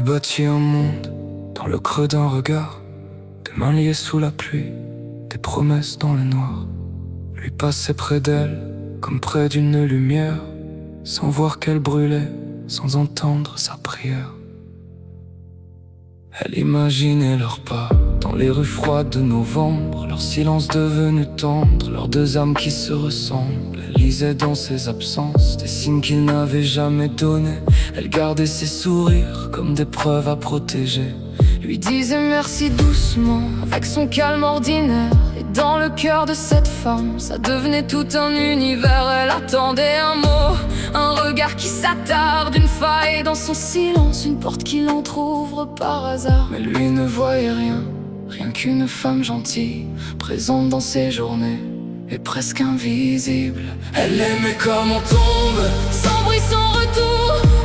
bâti un monde dans le creux d'un regard, des mains liées sous la pluie, des promesses dans le noir. Lui passait près d'elle comme près d'une lumière, sans voir qu'elle brûlait, sans entendre sa prière. Elle imaginait leurs pas dans les rues froides de novembre, leur silence devenu tendre, leurs deux âmes qui se ressemblent. Elle lisait dans ses absences des signes qu'il n'avait jamais donnés. Elle gardait ses sourires comme des preuves à protéger, lui disait merci doucement avec son calme ordinaire. Et dans le cœur de cette femme, ça devenait tout un univers. Elle attendait un mot, un regard qui s'attarde, une faille dans son silence, une porte qu'il entrouvre par hasard. Mais lui ne voyait rien, rien qu'une femme gentille, présente dans ses journées et presque invisible. Elle aimait comme on tombe, sans bruit, sans retour.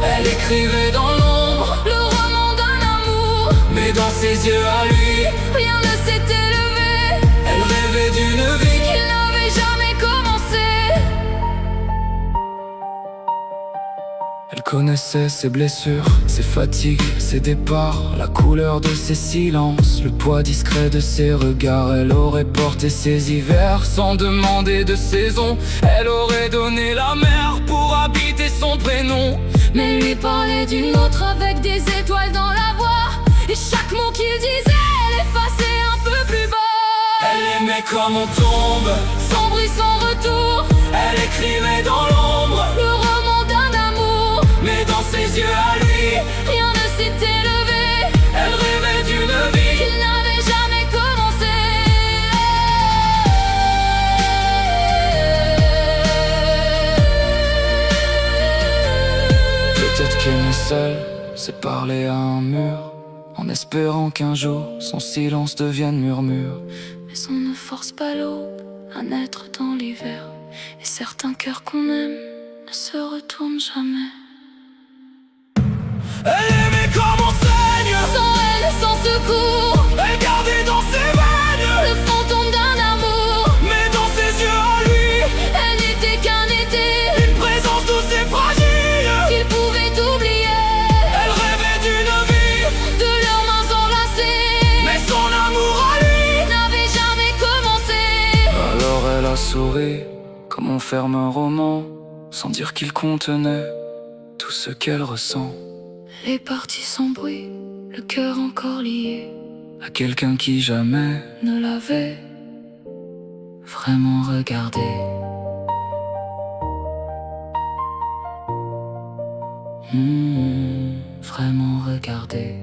Elle écrivait dans l'ombre le roman d'un amour, mais dans ses yeux à lui, rien ne s'était levé. Elle rêvait d'une vie qu'il n'avait jamais commencé. Elle connaissait ses blessures, ses fatigues, ses départs, la couleur de ses silences, le poids discret de ses regards. Elle aurait porté ses hivers sans demander de saison. Elle aurait donné la mer pour habiter son prénom. Mais lui parlait d'une autre avec des étoiles dans la voix, et chaque mot qu'il disait, elle effaçait un peu plus bas. Elle aimait comme on tombe, sans bruit, sans retour. Elle écrivait dans l'ombre le roman d'un amour, mais dans ses yeux à lui, rien ne s'était levé. Elle rêvait d'une vie qu'il n'avait jamais commencé. Peut-être qu'aimer seul, c'est parler à un mur, en espérant qu'un jour son silence devienne murmure. Mais on ne force pas l'aube à naître dans l'hiver, et certains cœurs qu'on aime ne se retournent jamais. Elle aimait comme on saigne, sans haine, sans secours. Elle gardait dans ses veines le fantôme d'un amour, mais dans ses yeux à lui, elle n'était qu'un été, une présence douce et fragile qu'il pouvait oublier. Elle rêvait d'une vie, de leurs mains enlacées, mais son amour à lui n'avait jamais commencé. Alors elle a souri, comme on ferme un roman, sans dire qu'il contenait tout ce qu'elle ressent. Elle est partie sans bruit, le cœur encore lié à quelqu'un qui jamais ne l'avait vraiment regardé. Vraiment regardé.